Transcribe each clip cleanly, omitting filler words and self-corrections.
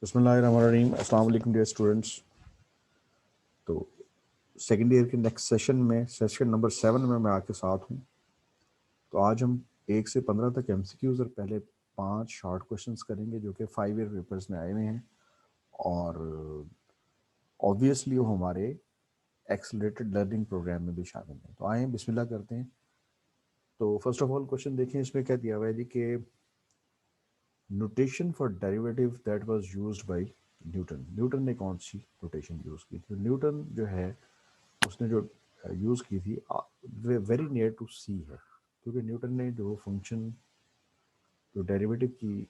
बिस्मिल्लाहिर्रहमानिर्रहीम। अस्सलाम वालेकुम डियर स्टूडेंट्स। तो सेकेंड ईयर के नेक्स्ट सेशन में सेशन नंबर 7 में मैं आपके साथ हूँ। तो आज हम 1 से 15 तक एमसीक्यूज और पहले 5 शॉर्ट क्वेश्चंस करेंगे जो कि 5 ईयर पेपर्स में आए हुए हैं और ऑब्वियसली वो हमारे एक्सेलरेटेड लर्निंग प्रोग्राम में भी शामिल हैं। तो आए बिस्मिल्लाह करते हैं। तो फर्स्ट ऑफ ऑल क्वेश्चन देखें, इसमें क्या दिया हुआ है जी कि notation for derivative that was used by Newton. Newton ने कौन सी नोटेशन यूज़ की थी? न्यूटन जो है उसने जो यूज़ की थी वेरी नियर टू सी है, क्योंकि न्यूटन ने जो फंक्शन जो डेरिवेटिव की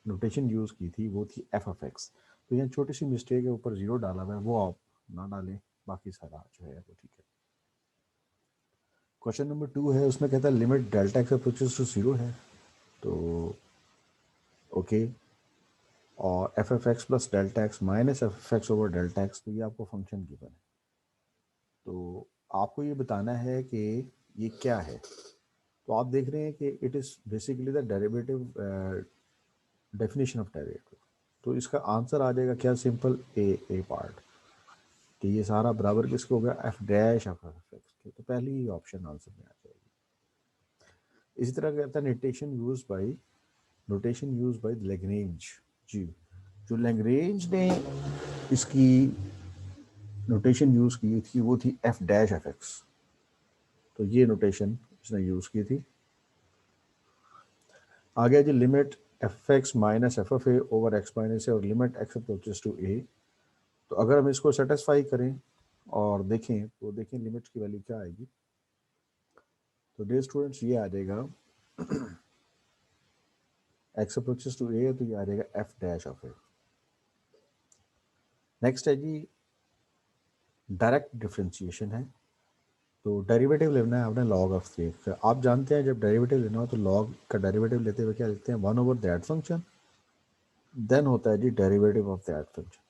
नोटेशन यूज़ की थी वो थी एफ ऑफ एक्स। तो यहाँ छोटी सी मिस्टेक है, ऊपर जीरो डाला हुआ है, वो आप ना डालें, बाकी सारा जो है वो ठीक है। क्वेश्चन नंबर 2 है, उसमें कहता है limit delta X approaches to zero है। तो ओके, और F F X plus delta X minus F F X over delta X, तो ये आपको फंक्शन गिवन है। तो आपको ये बताना है कि ये क्या है। तो आप देख रहे हैं कि it is basically the derivative definition of derivative. तो इसका आंसर आ जाएगा क्या? सिंपल ए पार्ट, कि ये सारा बराबर किसको हो गया? F dash of F x के। तो पहली ही ऑप्शन आंसर में आ जाएगी। इसी तरह कहता है नोटेशन यूज बाय लैग्रेंज जी। जो लैग्रेंज ने इसकी नोटेशन यूज़ की थी वो थी एफ डैश एफ एक्स। तो ये नोटेशन इसने यूज़ की थी। आ गया जी limit F X minus F F A over X minus A और limit X approaches to A. तो अगर हम इसको सेटिस्फाई करें और देखें तो देखें लिमिट की वैल्यू क्या आएगी। तो डियर स्टूडेंट्स ये आ जाएगा एक्स अप्रोचेस टू ए, तो ये आ जाएगा F dash of A. Next है जी डायरेक्ट डिफ्रेंशिएशन है। तो डेरिवेटिव लेना है आपने लॉग ऑफ 3। आप जानते हैं जब डेरिवेटिव लेना हो तो लॉग का डेरिवेटिव लेते हुए क्या लिखते हैं? 1 ओवर दैट फंक्शन, देन होता है जी डेरिवेटिव ऑफ दैट फंक्शन।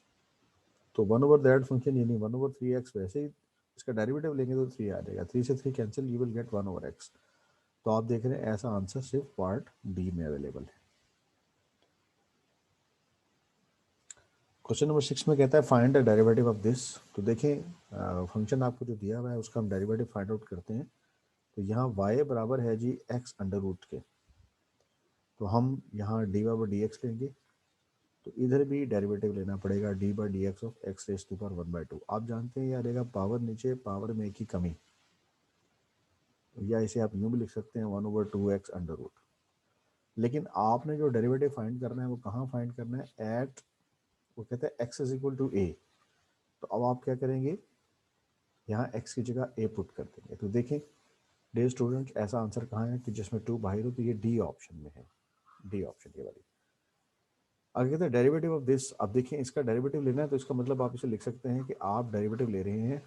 तो 1 ओवर दैट फंक्शन यानी 1 ओवर 3x, वैसे ही इसका डेरिवेटिव लेंगे तो 3 आ जाएगा। 3 से 3 cancel, you will get 1 over x। तो आप देख रहे हैं ऐसा आंसर सिर्फ पार्ट डी में अवेलेबल है। क्वेश्चन नंबर 6 में कहता है find the derivative of this. तो देखें फंक्शन आपको जो दिया हुआ है उसका हम डेरिवेटिव फाइंड आउट करते हैं। तो यहाँ y बराबर है जी x अंडर रूट के। तो हम यहाँ डी बाई डी एक्स लेंगे, तो इधर भी डेरिवेटिव लेना पड़ेगा D by D X of X raise to power 1/2। आप जानते हैं ये आ जाएगा पावर नीचे पावर में एक ही कमी, या इसे आप यूँ भी लिख सकते हैं 1 ओवर 2x अंडर रूट। लेकिन आपने जो डेरिवेटिव फाइंड करना है वो कहाँ फाइंड करना है? एट, वो कहते हैं x is equal to a। तो अब आप क्या करेंगे? यहाँ x की जगह a पुट कर देंगे। तो देखें डियर स्टूडेंट, ऐसा आंसर कहाँ है कि जिसमें 2 बाहर हो, तो ये डी ऑप्शन में है, डी ऑप्शन ये वाली। आगे कहते हैं डेरिवेटिव ऑफ दिस। अब देखिए इसका डेरिवेटिव लेना है तो इसका मतलब आप इसे लिख सकते हैं कि आप डेरिवेटिव ले रहे हैं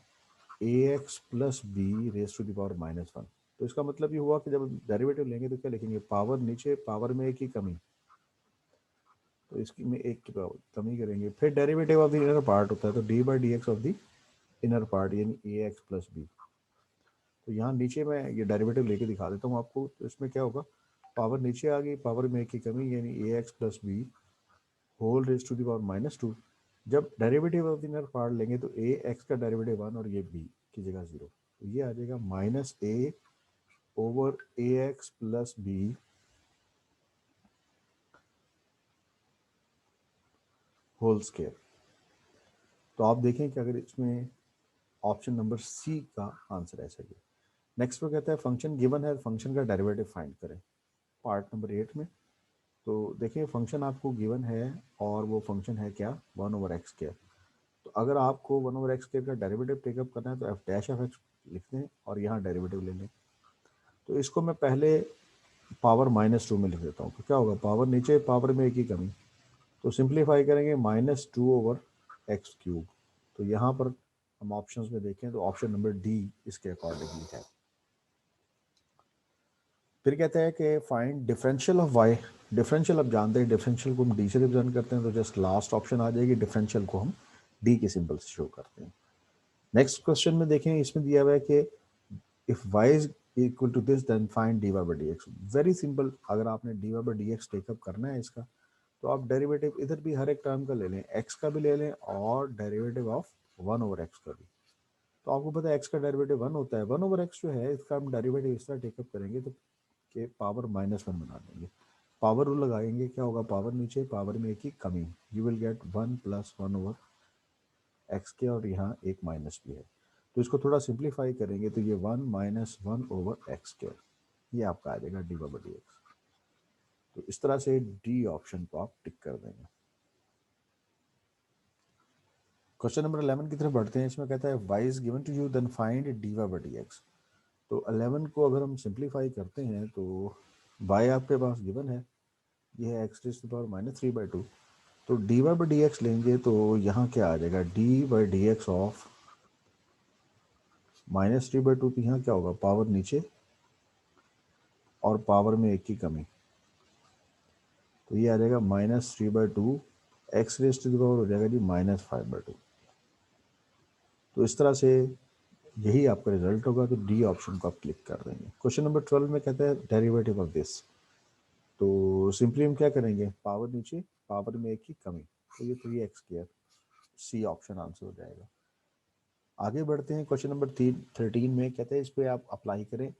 ax plus B raise to the power -1। तो इसका मतलब ये हुआ कि जब डेरिवेटिव लेंगे तो क्या लिखेंगे? पावर नीचे पावर में एक ही कमी, तो इसकी में एक की कमी करेंगे। फिर derivative of the inner part होता है, तो D by D X of the inner part यानी ए एक्स प्लस बी। तो यहाँ नीचे मैं ये डेरिवेटिव लेके दिखा देता हूँ आपको। तो इसमें क्या होगा? पावर नीचे आ गई, पावर में एक की कमी यानी A X plus B whole raise to the power -2। जब derivative of the inner part लेंगे तो ए एक्स का डेरिवेटिव 1 और ये बी की जगह 0। तो ये आ जाएगा minus A over A X plus B whole square. तो आप देखें कि अगर इसमें ऑप्शन नंबर सी का आंसर ऐसा ही है। नेक्स्ट में कहता है फंक्शन गिवन है, फंक्शन का डेरिवेटिव फाइंड करें, पार्ट नंबर 8 में। तो देखिए फंक्शन आपको गिवन है और वो फंक्शन है क्या? 1 ओवर एक्स स्केयर। तो अगर आपको 1 ओवर एक्स स्केयर का डेरिवेटिव टेकअप करना है तो एफ डैश ऑफ एक्स लिख दें और यहाँ डेरिवेटिव ले लें। तो इसको मैं पहले पावर -2 में लिख देता हूँ। तो क्या होगा? पावर नीचे पावर में एक ही कमी, तो सिंप्लीफाई करेंगे -2 ओवर एक्स क्यूब। तो यहाँ पर हम ऑप्शंस में देखें तो ऑप्शन नंबर डी इसके अकॉर्डिंगली है। फिर कहते हैं कि find differential of Y. Differential आप जानते हैं, डिफरेंशियल को हम डी से रिप्रेजेंट करते हैं, तो जस्ट लास्ट ऑप्शन आ जाएगी, डिफरेंशियल को हम डी के सिंबल से शो करते हैं। नेक्स्ट क्वेश्चन में देखें, इसमें दिया हुआ है कि if y is equal to this then find dy by dx। Very simple, अगर आपने dy by dx टेकअप करना है इसका, तो आप डेरिवेटिव इधर भी हर एक टर्म का ले लें, एक्स का भी ले लें और डेरिवेटिव ऑफ 1/x का भी। तो आपको पता है एक्स का डेरिवेटिव 1 होता है, 1/x जो है इसका हम डेरिवेटिव इस तरह टेकअप करेंगे तो के पावर -1 बना देंगे। पावर रूल लगाएंगे, क्या होगा, पावर नीचे पावर में एक ही कमी, यू विल गेट 1 + 1/x के, और यहाँ एक माइनस भी है। तो इसको थोड़ा सिंप्लीफाई करेंगे तो ये 1 - 1/x², ये आपका आ जाएगा d/dx। तो इस तरह से डी ऑप्शन को आप टिक कर देंगे। क्वेश्चन नंबर 11 की तरफ बढ़ते हैं। इसमें कहता है y is given to you then find dy/dx। तो 11 को अगर हम सिंप्लीफाई करते हैं तो y आपके पास गिवन है, ये है x⁻³ तो dy/dx लेंगे तो यहाँ क्या आ जाएगा, d/dx ऑफ -3/2, तो यहाँ क्या होगा, पावर नीचे और पावर में एक की कमी, तो ये आ जाएगा -3/2, x⁻² हो जाएगा जी -5/2। तो इस तरह से यही आपका रिजल्ट होगा। तो डी ऑप्शन को आप क्लिक कर देंगे। क्वेश्चन नंबर 12 में कहता है डेरिवेटिव ऑफ दिस। तो सिंपली हम क्या करेंगे, पावर नीचे पावर में एक की कमी, तो ये 3x², सी ऑप्शन आंसर हो जाएगा। आगे बढ़ते हैं। क्वेश्चन नंबर 13 में कहते हैं इस पे आप अप्लाई करें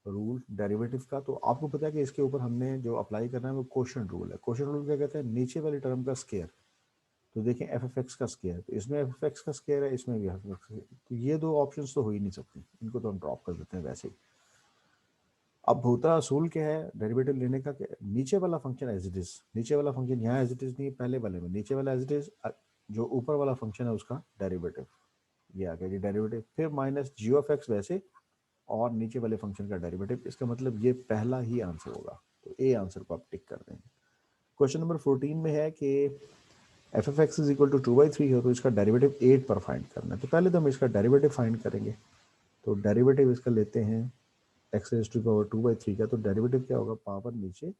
रूल डेरिवेटिव का। तो आपको पता है कि इसके ऊपर हमने जो अप्लाई करना है वो क्वोशिएंट रूल है। क्वोशिएंट रूल क्या कहता है, नीचे वाली टर्म का स्क्वायर, तो देखें f(x) का स्क्वायर, तो इसमें f(x) का स्क्वायर है, इसमें भी f(x) का, तो ये दो ऑप्शंस तो हो ही नहीं सकती, इनको तो हम ड्रॉप कर देते हैं वैसे ही। अब भूता असूल क्या है डेरिवेटिव लेने का, नीचे वाला फंक्शन एज इट इज, नीचे वाला फंक्शन यहाँ एज इट इज नहीं, पहले वाले में नीचे वाला एज इट इज, जो ऊपर वाला फंक्शन है उसका डेरिवेटिव, ये आ गया जी डेरिवेटिव, फिर -g(x) वैसे, और नीचे वाले फंक्शन का डेरिवेटिव। इसका मतलब ये पहला ही आंसर होगा, तो ए आंसर को आप टिक कर देंगे। क्वेश्चन नंबर 14 में है कि f(x) = 2/3 हो तो इसका डेरिवेटिव 8 पर फाइंड करना है। तो पहले तो हम इसका डेरिवेटिव फाइंड करेंगे। तो डेरिवेटिव इसका लेते हैं x⁻² का, तो डेरिवेटिव क्या होगा, पावर नीचे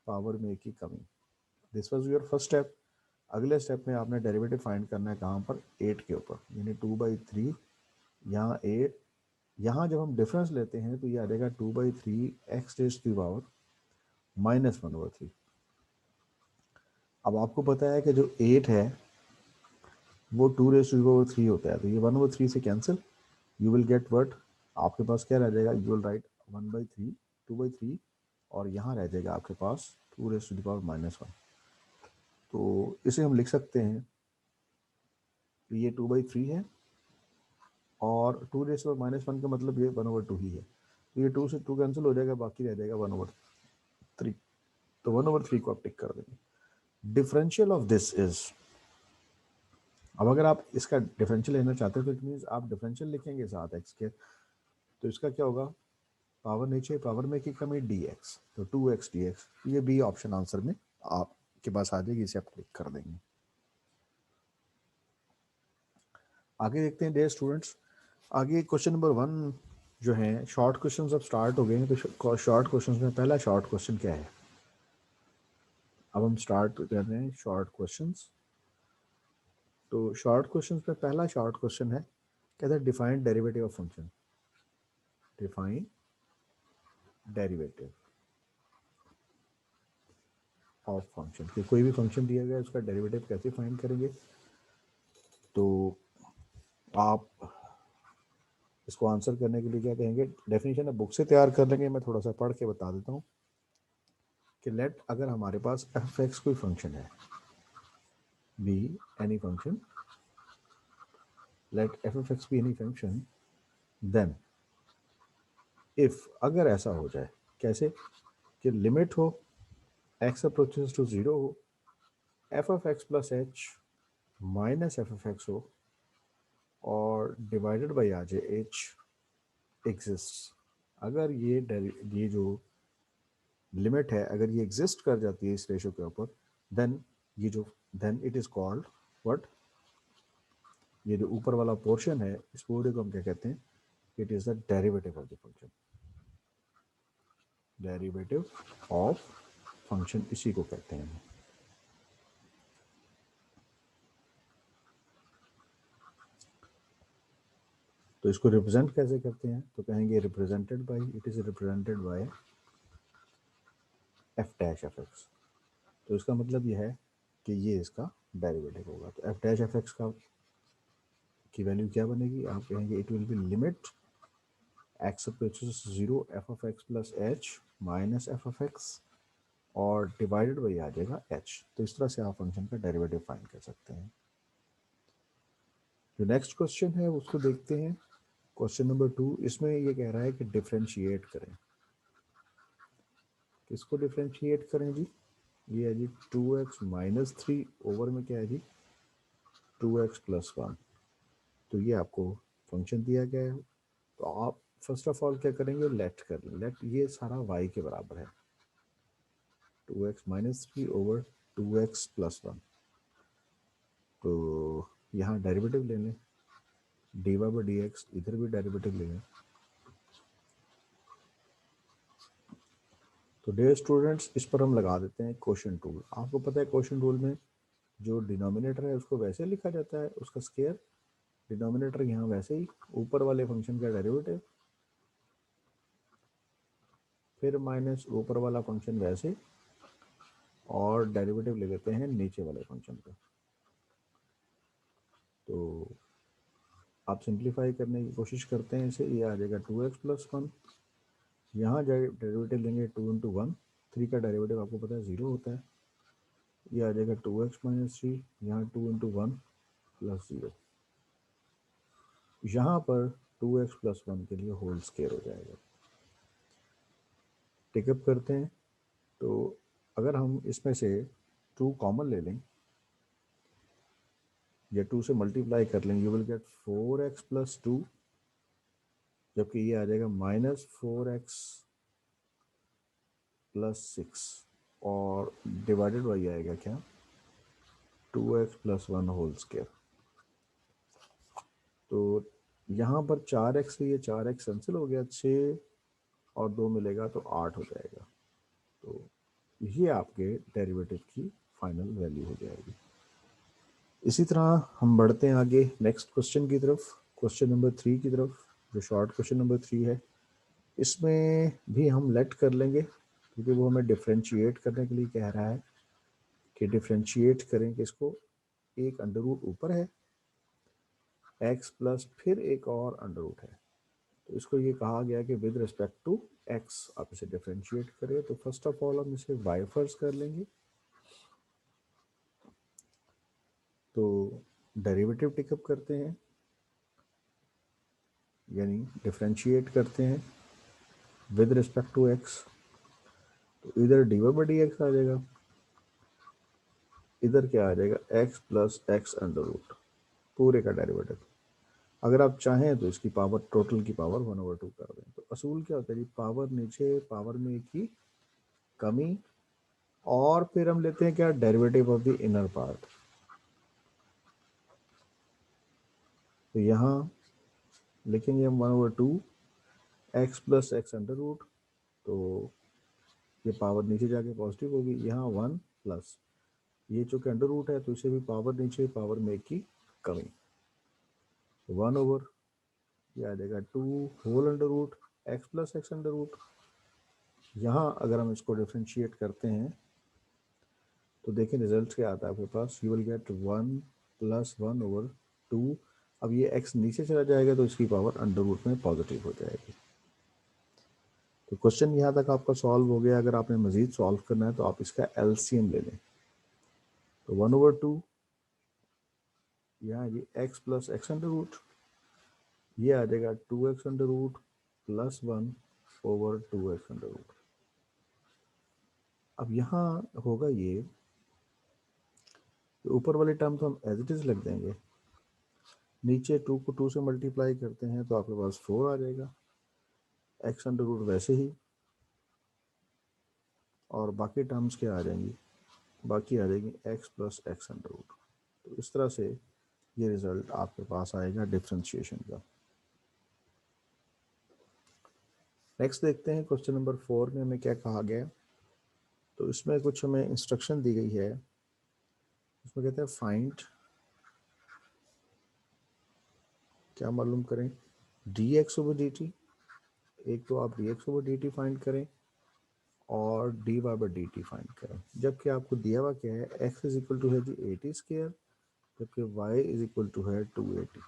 पावर में एक की कमी। This was your first step. अगले स्टेप में आपने डेरिवेटिव फाइंड करना है कहाँ पर, 8 के ऊपर, यानी 2/3 यहाँ 8, यहाँ जब हम डिफरेंस लेते हैं तो ये आ जाएगा 2/3 x⁻³ -1/3। अब आपको पता है कि जो 8 है वो 2⁻³ होता है, तो ये 1/3 से cancel, you will get what, आपके पास क्या रह जाएगा, यू विल राइट 1/3 2/3, और यहाँ रह जाएगा आपके पास 2⁻⁻1। तो इसे हम लिख सकते हैं, तो ये 2/3 है और 2⁻1 का मतलब ये 1/2 ही है, तो ये 2 से 2 कैंसिल हो जाएगा, बाकी रह जाएगा 1/3। तो 1/3 को आप टिक कर देंगे। डिफरेंशियल ऑफ दिस इज, अब अगर आप इसका डिफरेंशियल लेना चाहते हो तो इट मीन्स आप डिफरेंशियल लिखेंगे साथ x के, तो इसका क्या होगा, पावर नीचे पावर में की कमी dx, तो 2x dx, ये बी ऑप्शन आंसर में आपके पास आ जाएगी, इसे आप क्लिक कर देंगे। आगे देखते हैं डियर स्टूडेंट्स। आगे क्वेश्चन नंबर 1 जो है, शॉर्ट क्वेश्चंस अब स्टार्ट हो गए हैं। तो शॉर्ट क्वेश्चंस में पहला शॉर्ट क्वेश्चन क्या है, अब हम स्टार्ट कर रहे हैं शॉर्ट क्वेश्चंस। तो शॉर्ट क्वेश्चंस में पहला शॉर्ट क्वेश्चन है, कहता है define derivative of function, define derivative of function, कि कोई भी फंक्शन दिया गया है उसका डेरिवेटिव कैसे फाइंड करेंगे। तो आप इसको आंसर करने के लिए क्या कहेंगे, डेफिनेशन अब बुक से तैयार कर लेंगे, मैं थोड़ा सा पढ़ के बता देता हूँ कि लेट, अगर हमारे पास f(x) कोई फंक्शन है, be any function, let f(x) be any function, then if, अगर ऐसा हो जाए, कैसे, कि लिमिट हो x अप्रोचेस टू 0 हो, f(x) + h माइनस f(x) हो, और डिवाइडेड बाई आ जाए h एग्जिस्ट। अगर ये जो लिमिट है अगर ये एग्जिस्ट कर जाती है इस रेशो के ऊपर, देन ये जो, then it is called what, ये जो ऊपर वाला पोर्शन है इस पूरे को हम क्या कहते हैं, it is the derivative of the function, derivative of function, इसी को कहते हैं। तो इसको रिप्रेजेंट कैसे करते हैं, तो कहेंगे represented by, it is represented by f' f(x). तो इसका मतलब ये है कि ये इसका डेरिवेटिव होगा। तो एफ डैश एफ एक्स का की वैल्यू क्या बनेगी, आप कहेंगे it will be limit X approaches 0 F of x plus H minus F of x और डिवाइडेड बाई आ जाएगा एच। तो इस तरह से आप फंक्शन का डेरिवेटिव फाइंड कर सकते हैं। जो नेक्स्ट क्वेश्चन है उसको देखते हैं, क्वेश्चन नंबर 2। इसमें ये कह रहा है कि डिफरेंशिएट करें। किसको डिफरेंशिएट करें जी, ये है जी 2x माइनस 3 ओवर में क्या है जी 2x प्लस 1। तो ये आपको फंक्शन दिया गया है, तो आप फर्स्ट ऑफ ऑल क्या करेंगे, लेट कर लें। लेट ये सारा y के बराबर है, 2x minus 3 over 2x plus 1। तो यहाँ डेरिवेटिव ले लें, D Y by D X, इधर भी डेरिवेटिव ले लें। तो डियर स्टूडेंट्स, इस पर हम लगा देते हैं क्वोशिएंट रूल। आपको पता है क्वोशिएंट रूल में जो डिनोमिनेटर है उसको वैसे लिखा जाता है, उसका स्क्वायर, डिनोमिनेटर यहाँ वैसे ही, ऊपर वाले फंक्शन का डेरिवेटिव, फिर माइनस ऊपर वाला फंक्शन वैसे, और डेरिवेटिव ले लेते हैं नीचे वाले फंक्शन का। तो आप सिंप्लीफाई करने की कोशिश करते हैं इसे, ये आ जाएगा 2x प्लस 1। यहाँ डेरिवेटिव लेंगे 2 इंटू 1, 3 का डेरिवेटिव आपको पता है 0 होता है। ये आ जाएगा 2x माइनस 3, यहाँ 2 इंटू 1 प्लस 0। यहाँ पर 2x प्लस 1 के लिए होल स्क्वायर हो जाएगा। टिकअप करते हैं, तो अगर हम इसमें से 2 कॉमन ले लें या 2 से मल्टीप्लाई कर लें, you will get 4x plus 2, जबकि ये आ जाएगा माइनस 4x प्लस 6, और डिवाइडेड बाई आएगा क्या 2x प्लस 1 होल स्क्वायर। तो यहाँ पर 4x से ये 4x कैंसिल हो गया, 6 और 2 मिलेगा तो 8 हो जाएगा। तो ये आपके डेरिवेटिव की फाइनल वैल्यू हो जाएगी। इसी तरह हम बढ़ते हैं आगे नेक्स्ट क्वेश्चन की तरफ, क्वेश्चन नंबर 3 की तरफ, जो शॉर्ट क्वेश्चन नंबर 3 है। इसमें भी हम लेट कर लेंगे, क्योंकि वो हमें डिफ्रेंशिएट करने के लिए कह रहा है कि डिफ्रेंशिएट करें कि इसको, एक अंडर रूट ऊपर है x प्लस फिर एक और अंडर रूट है, तो इसको ये कहा गया कि विद रिस्पेक्ट टू x आप इसे डिफ्रेंशिएट करें। तो फर्स्ट ऑफ ऑल हम इसे y फर्स्ट कर लेंगे, तो डेरिवेटिव टेकअप करते हैं, यानी डिफ्रेंशिएट करते हैं विद रिस्पेक्ट टू x। तो इधर D Y by D X आ जाएगा, इधर क्या आ जाएगा x plus X under root, पूरे का डेरिवेटिव। अगर आप चाहें तो इसकी पावर, टोटल की पावर 1/2 कर दें। तो असूल क्या होता है जी, पावर नीचे, पावर में की कमी, और फिर हम लेते हैं क्या derivative of the inner part. तो यहाँ लिखेंगे हम 1/2 X plus X under root, तो ये पावर नीचे जाके पॉजिटिव होगी, यहाँ 1 प्लस ये चूँकि अंडर रूट है तो इसे भी पावर नीचे, पावर में की कमी, 1/, ये आ जाएगा 2 whole under root X plus X under root. यहाँ अगर हम इसको डिफ्रेंशिएट करते हैं तो देखिए रिजल्ट क्या आता है आपके पास, यू विल गेट 1 प्लस 1/2। अब ये x नीचे चला जाएगा तो इसकी पावर अंडर रूट में पॉजिटिव हो जाएगी। तो क्वेश्चन यहाँ तक आपका सॉल्व हो गया। अगर आपने मजीद सॉल्व करना है तो आप इसका एलसीएम ले लें। तो 1/2 यहाँ ये x plus X under root, ये आ जाएगा 2x under root plus 1 over 2x under root. अब यहाँ होगा ये, ऊपर वाली टर्म तो हम एज इट इज लिख देंगे, नीचे 2 को 2 से मल्टीप्लाई करते हैं तो आपके पास 4 आ जाएगा, एक्स अंडर रूट वैसे ही, और बाकी टर्म्स क्या आ जाएंगी, बाकी आ जाएगी X plus X under root. तो इस तरह से ये रिजल्ट आपके पास आएगा डिफ्रेंशिएशन का। नेक्स्ट देखते हैं क्वेश्चन नंबर 4 में हमें क्या कहा गया। तो इसमें कुछ हमें इंस्ट्रक्शन दी गई है, इसमें कहते हैं फाइंड, क्या मालूम करें, D X over D T. एक तो आप D X over D T find करें, और D Y by D T find करें, जबकि आपको दिया हुआ क्या है, एक्स इज इक्वल टू है जी 80 स्क्वायर, जबकि वाई इज इक्वल टू है 280।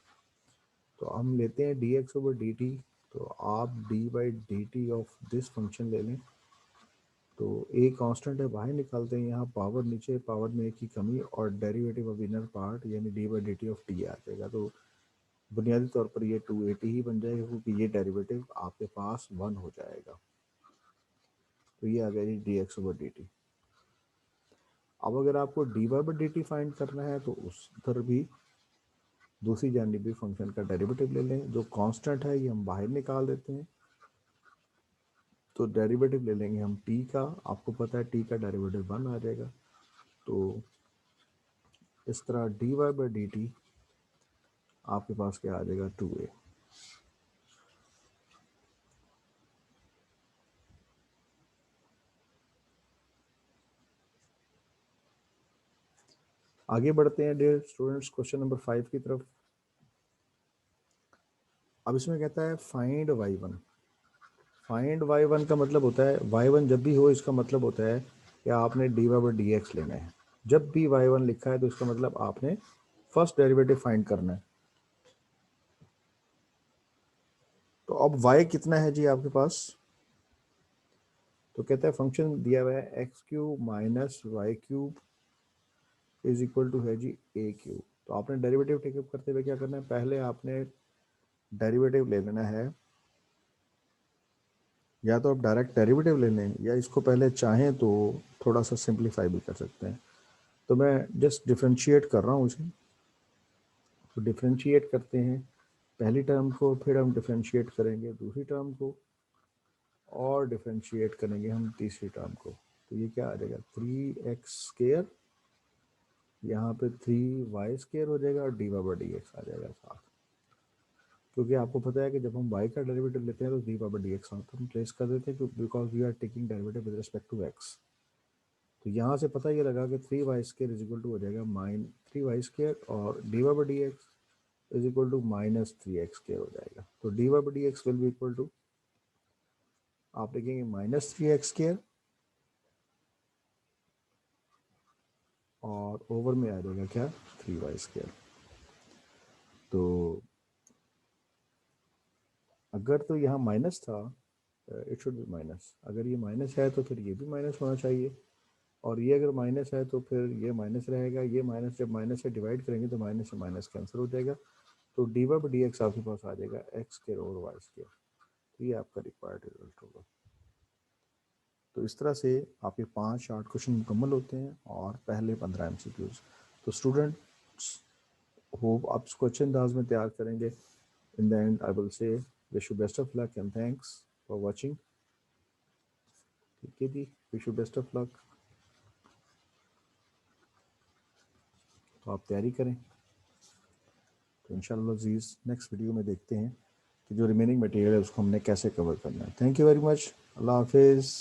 तो हम लेते हैं D X over D T, तो आप D by D T of this function ले लें। तो ए कांस्टेंट है, बाहर निकालते हैं, यहाँ पावर नीचे, पावर में एक की कमी, और डेरिवेटिव ऑफ इनर पार्ट यानी D by D T of T आ जाएगा। तो बुनियादी तौर पर ये 280 ही बन जाएगा, क्योंकि ये डेरिवेटिव आपके पास 1 हो जाएगा। तो ये आ गया जी D X over D T. अब अगर आपको D Y by D T find करना है तो उस पर भी दूसरी जानिबी फंक्शन का डेरिवेटिव ले लें। जो कांस्टेंट है ये हम बाहर निकाल देते हैं, तो डेरिवेटिव ले लेंगे हम t का। आपको पता है t का डेरिवेटिव 1 आ जाएगा। तो इस तरह D Y by D T आपके पास क्या आ जाएगा, 2a। आगे बढ़ते हैं डियर स्टूडेंट्स क्वेश्चन नंबर 5 की तरफ। अब इसमें कहता है फाइंड y1। फाइंड y1 का मतलब होता है, y1 जब भी हो इसका मतलब होता है कि आपने D Y by D X लेना है। जब भी y1 लिखा है तो इसका मतलब आपने फर्स्ट डेरिवेटिव फाइंड करना है। तो अब y कितना है जी आपके पास, तो कहता है फंक्शन दिया हुआ है X cube minus Y cube is equal to है जी ए क्यूब। तो आपने डेरिवेटिव टेकअप करते हुए क्या करना है, पहले आपने डेरिवेटिव ले लेना है, या तो आप डायरेक्ट डेरिवेटिव ले लें, या इसको पहले चाहें तो थोड़ा सा सिंप्लीफाई भी कर सकते हैं। तो मैं जस्ट डिफ्रेंशिएट कर रहा हूँ इसे। तो डिफ्रेंशिएट करते हैं पहली टर्म को, फिर हम डिफ्रेंशिएट करेंगे दूसरी टर्म को, और डिफ्रेंशिएट करेंगे हम तीसरी टर्म को। तो ये क्या आ जाएगा, 3x स्क्वायर, यहाँ पे 3y स्क्वायर हो जाएगा, और D Y by D X आ जाएगा साथ। क्योंकि आपको पता है कि जब हम y का डेरिवेटिव लेते हैं तो D Y by D X हम प्लेस कर देते हैं, because we are taking derivative with respect to x। तो यहाँ से पता ये लगा कि 3y square is equal to हो जाएगा -3y स्क्वायर, और D Y by D X is equal to -3x square हो जाएगा। तो D Y by D X will be equal to, आप लिखेंगे -3x स्क्वायर, और ओवर में आ जाएगा क्या, 3y स्क्वायर। तो अगर तो यहाँ माइनस था, इट शुड बी माइनस। अगर ये माइनस है तो फिर ये भी माइनस होना चाहिए, और ये अगर माइनस है तो फिर ये माइनस रहेगा। ये माइनस, जब माइनस से डिवाइड करेंगे तो माइनस से माइनस कैंसिल हो जाएगा। तो D Y by D x आपके पास आ जाएगा एक्स स्क्वायर और वाई स्क्वायर। तो ये आपका रिक्वायर्ड रिजल्ट होगा। तो इस तरह से आपके 5 शार्ट क्वेश्चन मुकम्मल होते हैं, और पहले 15 MCQs। तो स्टूडेंट्स होप आप इसको अच्छे अंदाज में तैयार करेंगे। In the end I will say wish you best of luck and thanks for watching. ठीक है जी, wish you best of luck. तो आप तैयारी करें। तो इंशाल्लाह अज़ीज़ नेक्स्ट वीडियो में देखते हैं कि जो रिमेनिंग मटेरियल है उसको हमने कैसे कवर करना है। Thank you very much. अल्लाह हाफिज़।